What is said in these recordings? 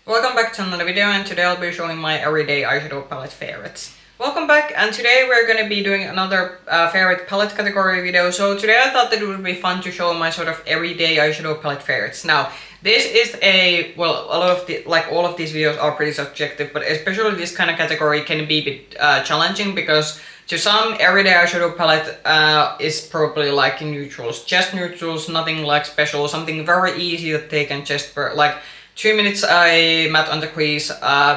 Welcome back to another video, and today I'll be showing my everyday eyeshadow palette favorites. Welcome back, and today we're going to be doing another favorite palette category video. So today I thought that it would be fun to show my sort of everyday eyeshadow palette favorites. Now, this is a lot of all of these videos are pretty subjective, but especially this kind of category can be a bit challenging because to some, everyday eyeshadow palette is probably like neutrals, just neutrals, nothing like special, something very easy that they can just 2 minutes I matte on the crease,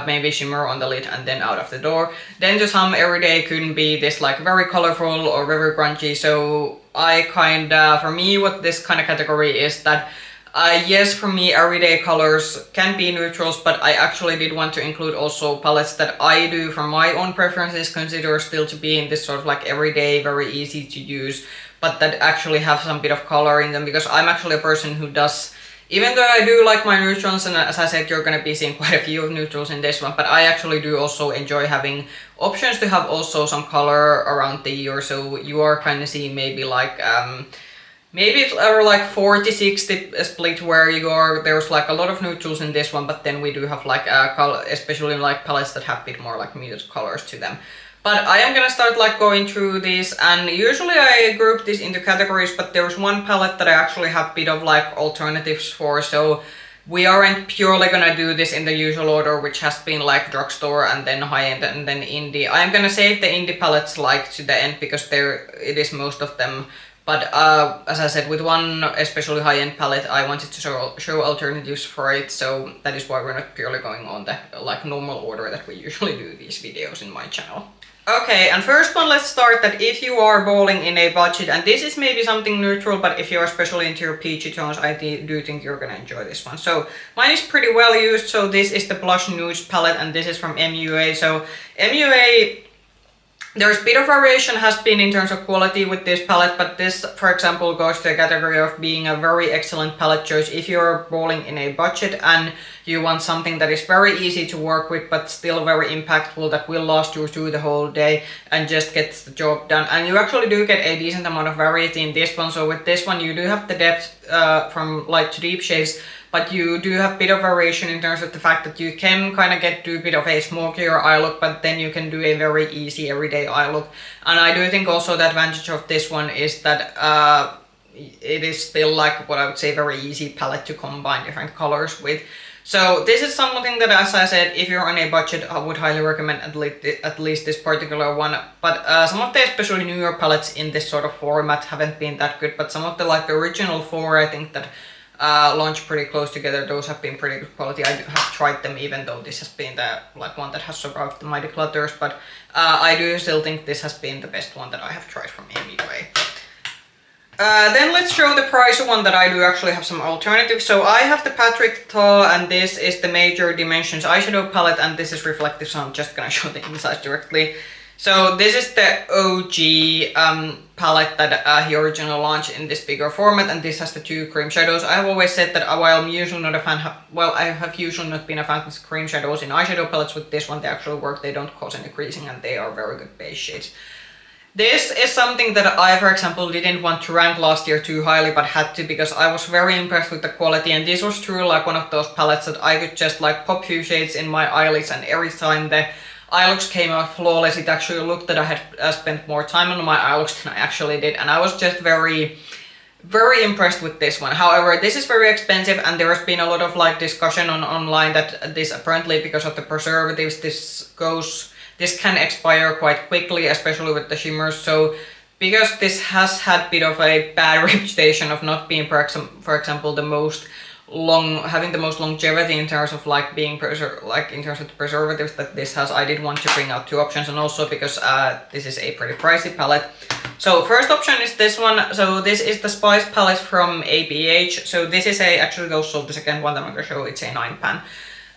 maybe shimmer on the lid, and then out of the door. Then to some, everyday couldn't be this like very colorful or very grungy, so for me what this kind of category is that yes, for me everyday colors can be neutrals, but I actually did want to include also palettes that I do from my own preferences consider still to be in this sort of like everyday, very easy to use, but that actually have some bit of color in them, because I'm actually a person who does, even though I do like my neutrals, and as I said, you're gonna be seeing quite a few of neutrals in this one, but I actually do also enjoy having options to have also some color around the year, so you are kind of seeing maybe like, maybe it's like 40-60 split where there's like a lot of neutrals in this one, but then we do have like especially like palettes that have a bit more like muted colors to them. But I am gonna start like going through these, and usually I group this into categories, but there's one palette that I actually have a bit of like alternatives for, so we aren't purely gonna do this in the usual order, which has been like drugstore and then high-end and then indie. I'm gonna save the indie palettes like to the end because it is most of them. But as I said, with one especially high-end palette, I wanted to show alternatives for it, so that is why we're not purely going on the like normal order that we usually do these videos in my channel. Okay, and first one, let's start that if you are bowling in a budget, and this is maybe something neutral, but if you're especially into your peachy tones, I do think you're gonna enjoy this one. So mine is pretty well used, so this is the Blush Nudes palette, and this is from MUA. So MUA, there's a bit of variation has been in terms of quality with this palette, but this, for example, goes to a category of being a very excellent palette choice if you're bowling in a budget and you want something that is very easy to work with but still very impactful, that will last you through the whole day and just gets the job done. And you actually do get a decent amount of variety in this one. So with this one you do have the depth from light to deep shades, but you do have a bit of variation in terms of the fact that you can kind of do a bit of a smokier eye look, but then you can do a very easy everyday eye look. And I do think also the advantage of this one is that it is still like what I would say very easy palette to combine different colors with. So this is something that, as I said, if you're on a budget, I would highly recommend at least this particular one. But some of the especially newer palettes in this sort of format haven't been that good, but some of the like original four, I think that launched pretty close together, those have been pretty good quality. I have tried them, even though this has been the like one that has survived the mighty clutters, but I do still think this has been the best one that I have tried from MUA. Then let's show the price one that I do actually have some alternatives. So I have the Patrick Ta, and this is the Major Dimensions eyeshadow palette, and this is reflective, so I'm just gonna show the inside directly. So this is the OG palette that he originally launched in this bigger format, and this has the two cream shadows. I have always said that while I'm usually not a fan, I have usually not been a fan of cream shadows in eyeshadow palettes. With this one they actually work, they don't cause any creasing, and they are very good base shades. This is something that I, for example, didn't want to rank last year too highly, but had to because I was very impressed with the quality, and this was truly like one of those palettes that I could just like pop few shades in my eyelids, and every time the eye looks came out flawless. It actually looked that I had spent more time on my eye looks than I actually did, and I was just very impressed with this one. However, this is very expensive, and there has been a lot of like discussion online that this apparently, because of the preservatives, this can expire quite quickly, especially with the shimmers. So because this has had a bit of a bad reputation of not being, for example, having the most longevity in terms of like being in terms of the preservatives that this has, I did want to bring out two options, and also because this is a pretty pricey palette. So first option is this one. So this is the Spice palette from ABH. So this is actually also the second one that I'm gonna show. It's a 9-pan.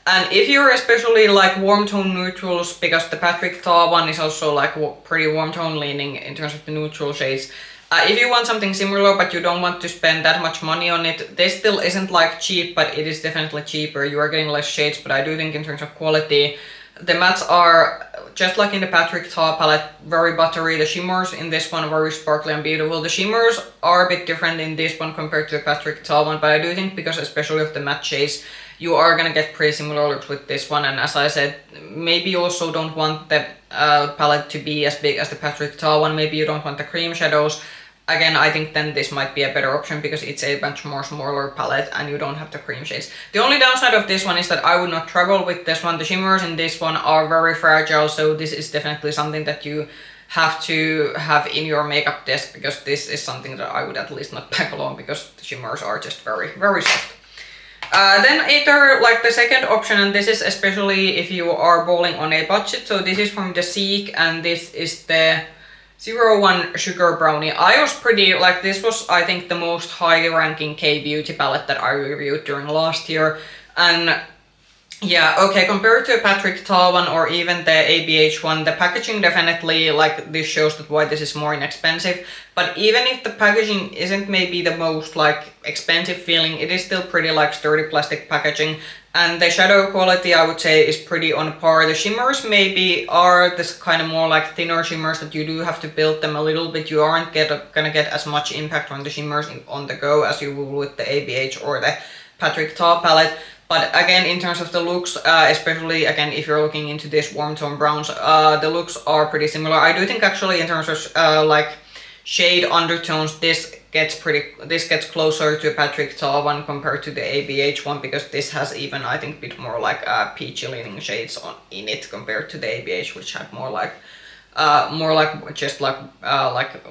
And if you're especially like warm tone neutrals, because the Patrick Ta one is also like pretty warm tone leaning in terms of the neutral shades. If you want something similar but you don't want to spend that much money on it, this still isn't like cheap, but it is definitely cheaper. You are getting less shades, but I do think in terms of quality, the mattes are, just like in the Patrick Ta palette, very buttery. The shimmers in this one are very sparkly and beautiful. The shimmers are a bit different in this one compared to the Patrick Ta one, but I do think because especially of the matte shades, you are gonna get pretty similar looks with this one. And as I said, maybe you also don't want the palette to be as big as the Patrick Ta one. Maybe you don't want the cream shadows. Again, I think then this might be a better option because it's a much more smaller palette and you don't have the cream shades. The only downside of this one is that I would not travel with this one. The shimmers in this one are very fragile, so this is definitely something that you have to have in your makeup desk, because this is something that I would at least not pack along because the shimmers are just very, very soft. Then either like the second option, and this is especially if you are bowling on a budget, so this is from the Seek and this is the 01 Sugar Brownie. I was pretty, like this was I think the most high ranking K-beauty palette that I reviewed during last year. And yeah, okay, compared to a Patrick Ta one or even the ABH one, the packaging definitely, like this shows that why this is more inexpensive. But even if the packaging isn't maybe the most like expensive feeling, it is still pretty like sturdy plastic packaging. And the shadow quality I would say is pretty on par. The shimmers maybe are this kind of more like thinner shimmers that you do have to build them a little bit. You aren't gonna get as much impact from the shimmers on the go as you will with the ABH or the Patrick Ta palette. But again, in terms of the looks, especially again if you're looking into this warm tone browns, the looks are pretty similar. I do think actually in terms of like shade undertones, this gets closer to Patrick Ta one compared to the ABH one, because this has even I think a bit more like peachy leaning shades in it compared to the ABH, which had more like just like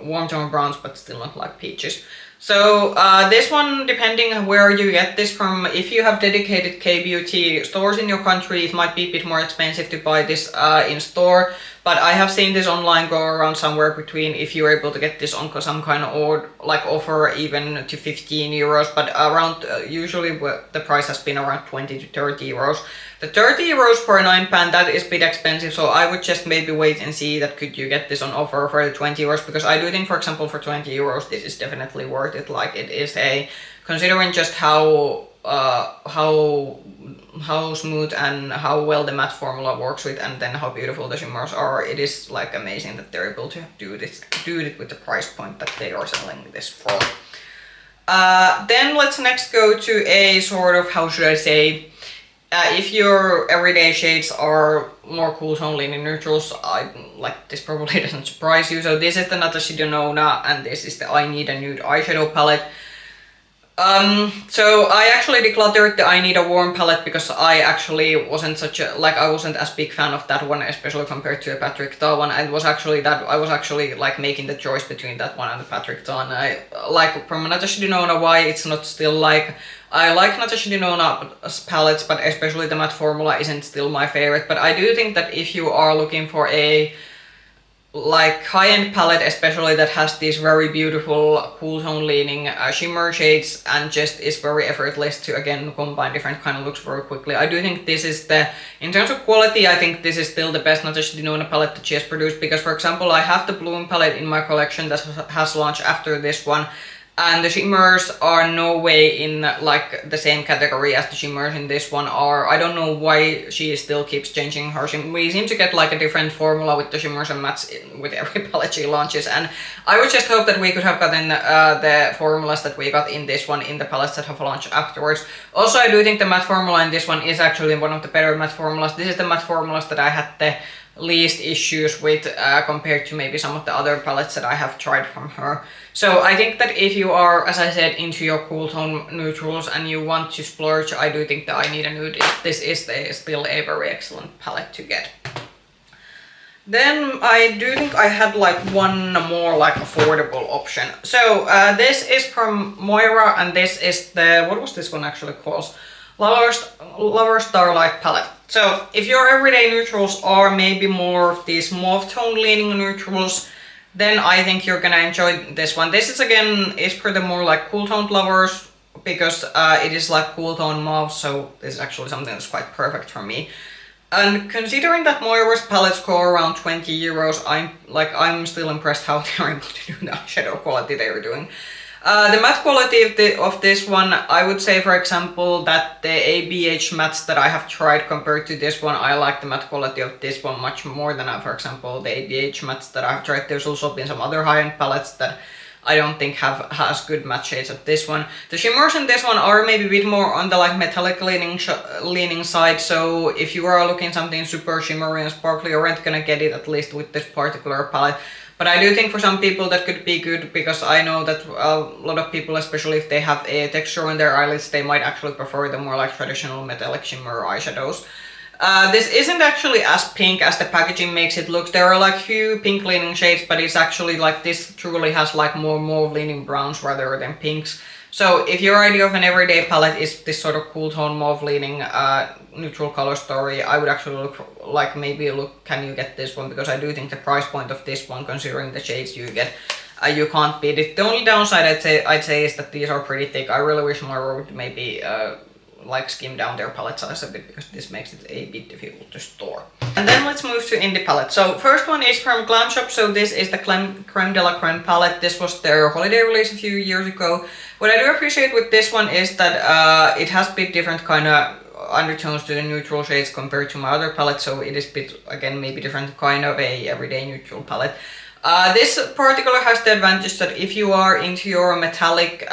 warm tone browns, but still not like peaches. So this one, depending where you get this from, if you have dedicated K-beauty stores in your country, it might be a bit more expensive to buy this in store. But I have seen this online go around somewhere between, if you're able to get this on some kind of offer, even to 15 euros. But around usually the price has been around 20 to 30 euros. The 30 euros for a 9-pan, that is a bit expensive, so I would just maybe wait and see that could you get this on offer for the 20 euros, because I do think, for example, for 20 euros this is definitely worth it. Like it is considering just how smooth and how well the matte formula works with, and then how beautiful the shimmers are, it is like amazing that they're able to do it with the price point that they are selling this for. Then let's next go to a sort of, how should I say, if your everyday shades are more cool tone leaning neutrals, this probably doesn't surprise you. So this is the Natasha Denona and this is the I Need a Nude eyeshadow palette. So I actually decluttered the I Need a Warm palette because I actually wasn't I wasn't as big fan of that one, especially compared to a Patrick Ta one. And I was actually like making the choice between that one and the Patrick Ta. And I like from Natasha Denona, why it's not still like, I like Natasha Denona's palettes, but especially the matte formula isn't still my favorite. But I do think that if you are looking for a like high-end palette, especially that has these very beautiful cool tone leaning shimmer shades and just is very effortless to again combine different kind of looks very quickly, I do think this is in terms of quality, I think this is still the best Natasha Denona palette that she has produced. Because for example, I have the Bloom palette in my collection that has launched after this one, and the shimmers are no way in like the same category as the shimmers in this one are. I don't know why she still keeps changing her shimmer. We seem to get like a different formula with the shimmers and mattes with every palette she launches, and I would just hope that we could have gotten the formulas that we got in this one in the palettes that have launched afterwards. Also, I do think the matte formula in this one is actually one of the better matte formulas. This is the matte formulas that I had the least issues with compared to maybe some of the other palettes that I have tried from her. So I think that if you are, as I said, into your cool tone neutrals and you want to splurge, I do think that I Need a Nude, this is still a very excellent palette to get. Then I do think I had like one more like affordable option. So this is from Moira, and this is the, what was this one actually called? Lover Starlight palette. So if your everyday neutrals are maybe more of these mauve tone leaning neutrals, then I think you're gonna enjoy this one. This is again is for the more like cool toned lovers, because it is like cool tone mauve, so this is actually something that's quite perfect for me. And considering that Moira's palettes go around 20 euros, I'm still impressed how they're able to do the eyeshadow quality they are doing. The matte quality of this one, I would say, for example, that the ABH mattes that I have tried compared to this one, I like the matte quality of this one much more than, for example, the ABH mattes that I have tried. There's also been some other high-end palettes that I don't think has good matte shades at this one. The shimmers in this one are maybe a bit more on the like metallic leaning side, so if you are looking something super shimmery and sparkly, you aren't gonna get it at least with this particular palette. But I do think for some people that could be good, because I know that a lot of people, especially if they have a texture on their eyelids, they might actually prefer the more like traditional metallic shimmer eyeshadows. This isn't actually as pink as the packaging makes it look. There are like few pink leaning shades, but it's actually like this truly has like more leaning browns rather than pinks. So if your idea of an everyday palette is this sort of cool tone mauve leaning neutral color story, I would actually look can you get this one, because I do think the price point of this one, considering the shades you get, you can't beat it. The only downside I'd say is that these are pretty thick. I really wish Mara would maybe like skim down their palette size a bit, because this makes it a bit difficult to store. And then let's move to indie palette. So first one is from Glam Shop. So this is the Creme de la Creme palette. This was their holiday release a few years ago. What I do appreciate with this one is that it has a bit different kind of undertones to the neutral shades compared to my other palette, so it is a bit, again, maybe different kind of a everyday neutral palette. This particular has the advantage that if you are into your metallic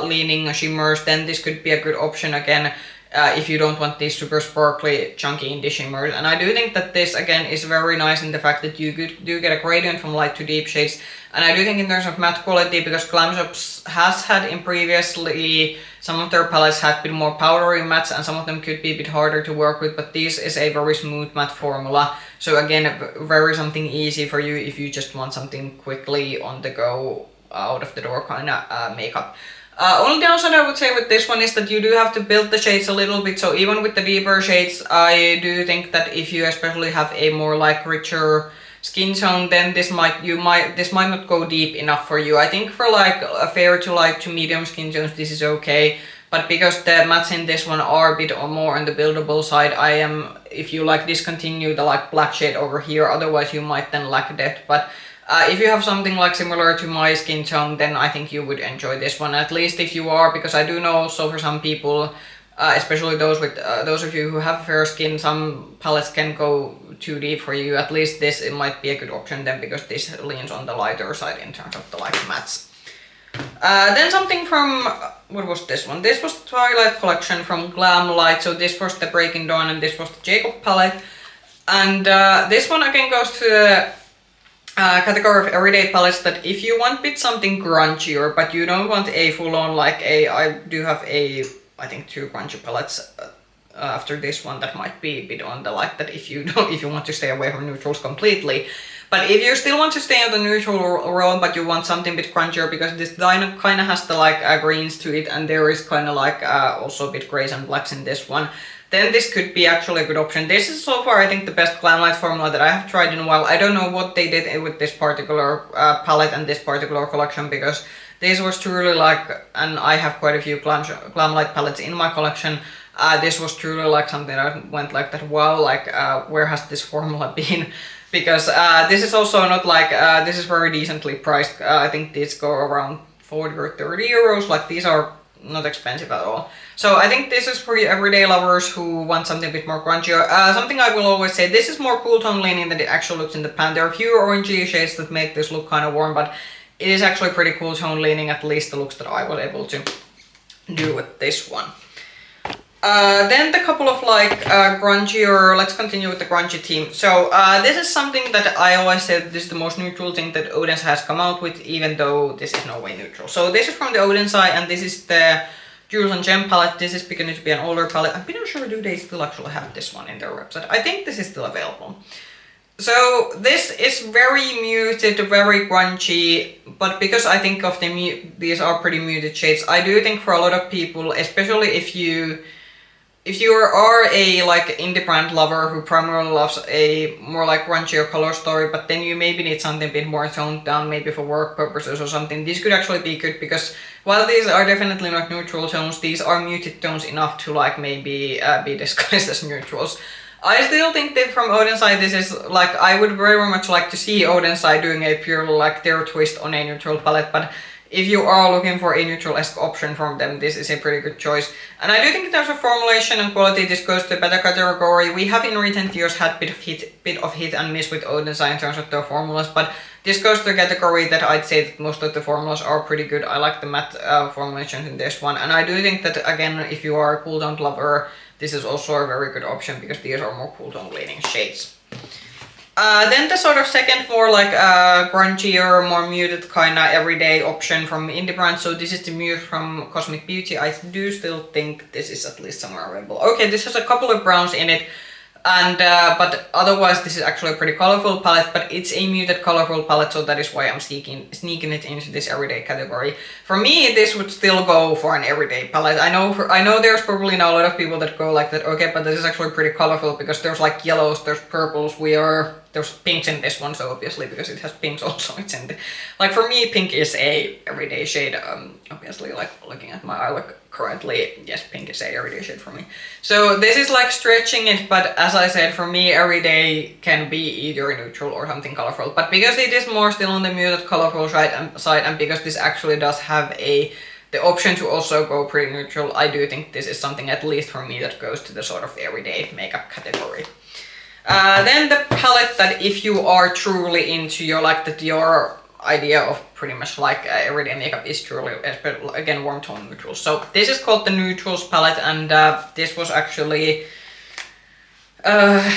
leaning shimmers, then this could be a good option again if you don't want these super sparkly chunky indie shimmers. And I do think that this again is very nice in the fact that you do get a gradient from light to deep shades. And I do think in terms of matte quality, because Glam Shops has had in previously, some of their palettes had a bit more powdery mattes and some of them could be a bit harder to work with, but this is a very smooth matte formula. So again, very something easy for you if you just want something quickly on the go, out of the door kind of makeup. Only downside I would say with this one is that you do have to build the shades a little bit. So even with the deeper shades, I do think that if you especially have a more like richer skin tone, then this might not go deep enough for you. I think for like a fair to light to medium skin tones, this is okay. But because the mattes in this one are a bit more on the buildable side, if you like discontinue the like black shade over here, otherwise you might then lack depth. But if you have something like similar to my skin tone, then I think you would enjoy this one, at least if you are, because I do know also for some people, especially those of you who have fair skin, some palettes can go too deep for you. At least this, it might be a good option then, because this leans on the lighter side in terms of the like mattes. Then something from, what was this one? This was the Twilight collection from Glam Light. So this was the Breaking Dawn and this was the Jacob palette. And this one again goes to the category of everyday palettes, that if you want a bit something grungier, but you don't want a full-on like I do have I think 2 grungy palettes after this one that might be a bit on the like that if you want to stay away from neutrals completely. But if you still want to stay on the neutral road, but you want something a bit crunchier, because this kind of has the like greens to it, and there is kind of like also a bit grays and blacks in this one, then this could be actually a good option. This is so far I think the best Glam Light formula that I have tried in a while. I don't know what they did with this particular palette and this particular collection, because this was truly like, and I have quite a few Glam Light palettes in my collection. This was truly like something that went like that, wow, like where has this formula been? Because this is also not like, this is very decently priced. I think these go around 40 or 30 euros, like these are not expensive at all. So I think this is for everyday lovers who want something a bit more grungier. Something I will always say, this is more cool tone leaning than it actually looks in the pan. There are a few orangey shades that make this look kind of warm, but it is actually pretty cool tone leaning, at least the looks that I was able to do with this one. Then the couple of like grungier, let's continue with the grungy theme. So this is something that I always said this is the most neutral thing that Odense has come out with, even though this is no way neutral. So this is from the Odense side, and this is the Jewels and Gem palette. This is beginning to be an older palette. I'm not sure do they still actually have this one in their website. I think this is still available. So this is very muted, very grungy, but because I think of these are pretty muted shades, I do think for a lot of people, especially if you are a like indie brand lover who primarily loves a more like grungier color story, but then you maybe need something a bit more toned down, maybe for work purposes or something, this could actually be good, because while these are definitely not neutral tones, these are muted tones enough to like maybe be disguised as neutrals. I still think that from Odense this is like, I would very much like to see Odense doing a pure like their twist on a neutral palette, but if you are looking for a neutral-esque option from them, this is a pretty good choice. And I do think in terms of formulation and quality, this goes to a better category. We have in recent years had bit of hit and miss with Odense in terms of their formulas, but This goes to a category that I'd say that most of the formulas are pretty good. I like the matte formulations in this one, and I do think that again, if you are a cool tone lover, this is also a very good option because these are more cool tone leaning shades. Then the sort of second more like grungier, more muted kind of everyday option from indie brand. So this is the Muse from Cosmic Beauty. I do still think this is at least somewhere available. Okay, this has a couple of browns in it. And but otherwise this is actually a pretty colorful palette, but it's a muted colorful palette, so that is why I'm sneaking it into this everyday category. For me, this would still go for an everyday palette. I know there's probably not a lot of people that go like that, okay, but this is actually pretty colorful because there's like yellows, there's purples, there's pinks in this one, so obviously because it has pinks also, it's in the, like for me pink is a everyday shade. Obviously, like looking at my eye look currently, yes, pink is a everyday shade for me. So this is like stretching it, but as I said, for me everyday can be either neutral or something colorful. But because it is more still on the muted colorful side, and because this actually does have the option to also go pretty neutral, I do think this is something, at least for me, that goes to the sort of everyday makeup category. Then the palette that if you are truly into your idea of pretty much like everyday makeup is truly, again, warm tone neutrals. So this is called the Neutrals palette, and this was actually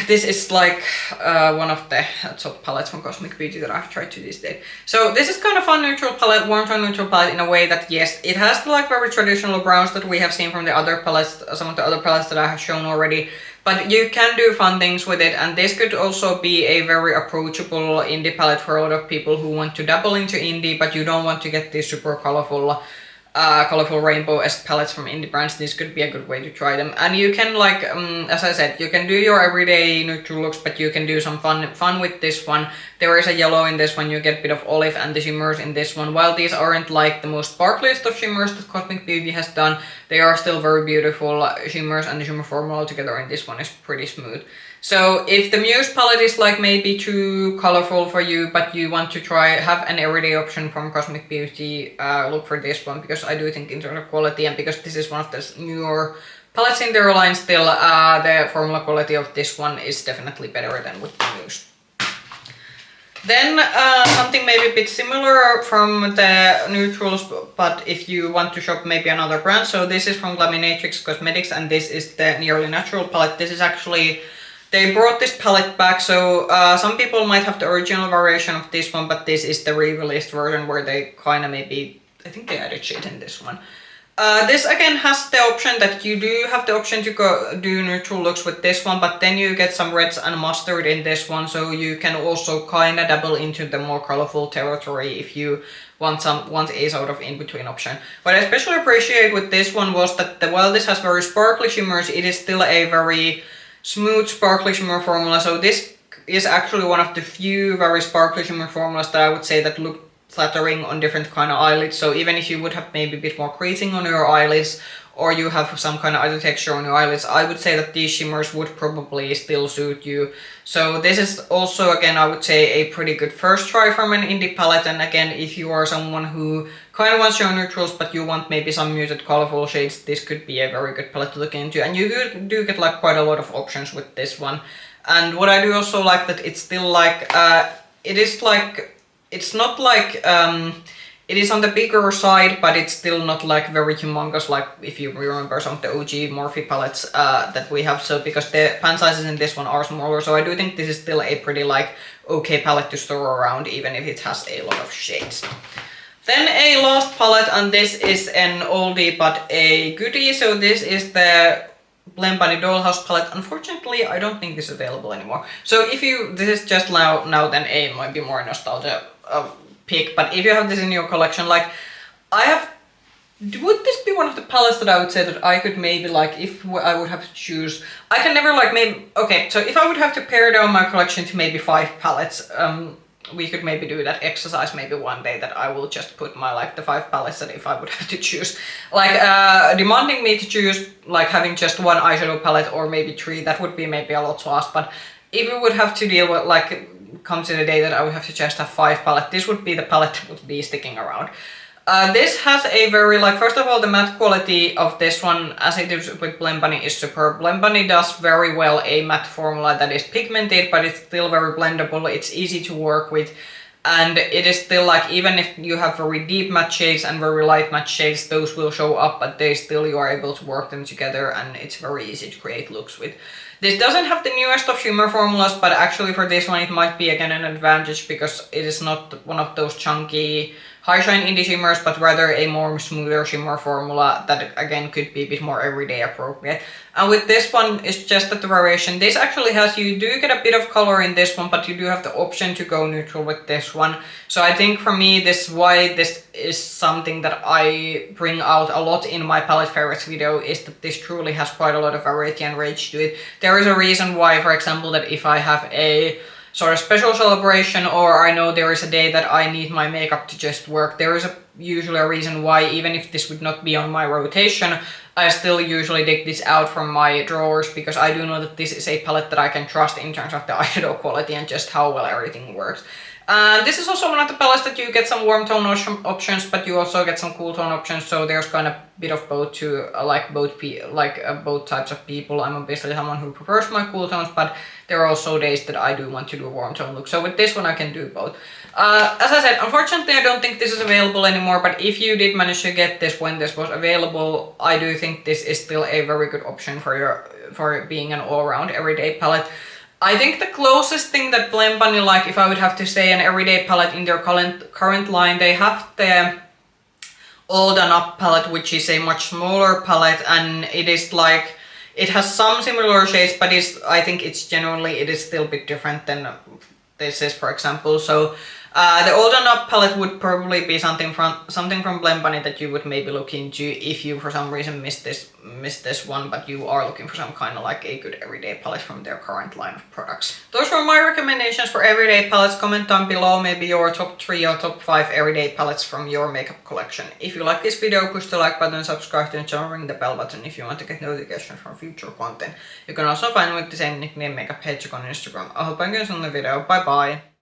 this is like one of the top palettes from Cosmic Beauty that I've tried to this day. So this is kind of a neutral palette, warm tone neutral palette, in a way that yes, it has the like very traditional browns that we have seen from the other palettes, some of the other palettes that I have shown already. But you can do fun things with it, and this could also be a very approachable indie palette for a lot of people who want to dabble into indie, but you don't want to get these super colorful rainbow-esque palettes from indie brands. This could be a good way to try them. And you can, like, as I said, you can do your everyday neutral looks, but you can do some fun with this one. There is a yellow in this one, you get a bit of olive, and the shimmers in this one. While these aren't like the most sparkliest of shimmers that Cosmic Beauty has done, they are still very beautiful shimmers, and the shimmer formula together in this one is pretty smooth. So if the Muse palette is like maybe too colorful for you, but you want to have an everyday option from Cosmic Beauty, look for this one, because I do think in terms of quality, and because this is one of the newer palettes in their line still, the formula quality of this one is definitely better than with the Muse. Then something maybe a bit similar from the neutrals, but if you want to shop maybe another brand. So this is from Glaminatrix Cosmetics, and this is the Nearly Natural palette. This is actually, they brought this palette back, so some people might have the original variation of this one, but this is the re-released version where they kind of maybe, I think they added shit in this one. This again has the option that you do have the option to go do neutral looks with this one, but then you get some reds and mustard in this one, so you can also kind of dabble into the more colorful territory if you want a sort of in-between option. What I especially appreciate with this one was that while this has very sparkly shimmers, it is still a very smooth sparkly shimmer formula. So this is actually one of the few very sparkly shimmer formulas that I would say that look flattering on different kind of eyelids. So even if you would have maybe a bit more creasing on your eyelids, or you have some kind of other texture on your eyelids, I would say that these shimmers would probably still suit you. So this is also, again, I would say a pretty good first try from an indie palette. And again, if you are someone who kind of wants your neutrals, but you want maybe some muted colorful shades, this could be a very good palette to look into. And you do get like quite a lot of options with this one. And what I do also like that it's still like, it is like, it's not like, it is on the bigger side, but it's still not like very humongous, like if you remember some of the OG Morphe palettes that we have. So because the pan sizes in this one are smaller, so I do think this is still a pretty like okay palette to store around, even if it has a lot of shades. Then a last palette, and this is an oldie but a goodie. So this is the Blend Bunny Dollhouse palette. Unfortunately, I don't think this is available anymore. So if you, this is just now then a might be more nostalgia pick, but if you have this in your collection, like would this be one of the palettes that I would say that I could maybe like, if I would have to choose, I can never like maybe, okay, so if I would have to pare down my collection to maybe 5 palettes, we could maybe do that exercise maybe one day, that I will just put my like the 5 palettes that if I would have to choose, like demanding me to choose like having just 1 eyeshadow palette or maybe 3, that would be maybe a lot to ask. But if we would have to deal with like, comes in a day that I would have to just have 5 palette, this would be the palette that would be sticking around. This has a very like, first of all, the matte quality of this one, as it is with Blend Bunny, is superb. Blend Bunny does very well a matte formula that is pigmented, but it's still very blendable. It's easy to work with. and it is still like, even if you have very deep matte shades and very light matte shades, those will show up, but they still, you are able to work them together, and it's very easy to create looks with. This doesn't have the newest of shimmer formulas, but actually for this one it might be again an advantage, because it is not one of those chunky high shine indie shimmers, but rather a more smoother shimmer formula that again could be a bit more everyday appropriate. And with this one, it's just that the variation, this actually has, you do get a bit of color in this one, but you do have the option to go neutral with this one. So I think for me, this why this is something that I bring out a lot in my palette favorites video, is that this truly has quite a lot of variety and range to it. There is a reason why, for example, that if I have a sort of special celebration, or I know there is a day that I need my makeup to just work, there is usually a reason why, even if this would not be on my rotation, I still usually dig this out from my drawers, because I do know that this is a palette that I can trust in terms of the eyeshadow quality and just how well everything works. This is also one of the palettes that you get some warm tone options, but you also get some cool tone options, so there's kind of a bit of both to both types of people. I'm obviously someone who prefers my cool tones, but there are also days that I do want to do a warm tone look, so with this one I can do both. As I said, unfortunately I don't think this is available anymore, but if you did manage to get this when this was available, I do think this is still a very good option for being an all-around everyday palette. I think the closest thing that Blend Bunny, like if I would have to say an everyday palette in their current line, they have the All Done Up palette, which is a much smaller palette, and it is like, it has some similar shades, but I think it's genuinely, it is still a bit different than this is, for example. So the All Done Up palette would probably be something from Blend Bunny that you would maybe look into if you for some reason missed this one, but you are looking for some kind of like a good everyday palette from their current line of products. Those were my recommendations for everyday palettes. Comment down below maybe your top 3 or top 5 everyday palettes from your makeup collection. If you like this video, push the like button, subscribe to the channel, ring the bell button if you want to get notifications from future content. You can also find me with the same nickname, Makeup Hedgehog, on Instagram. I hope you enjoyed the video. Bye bye!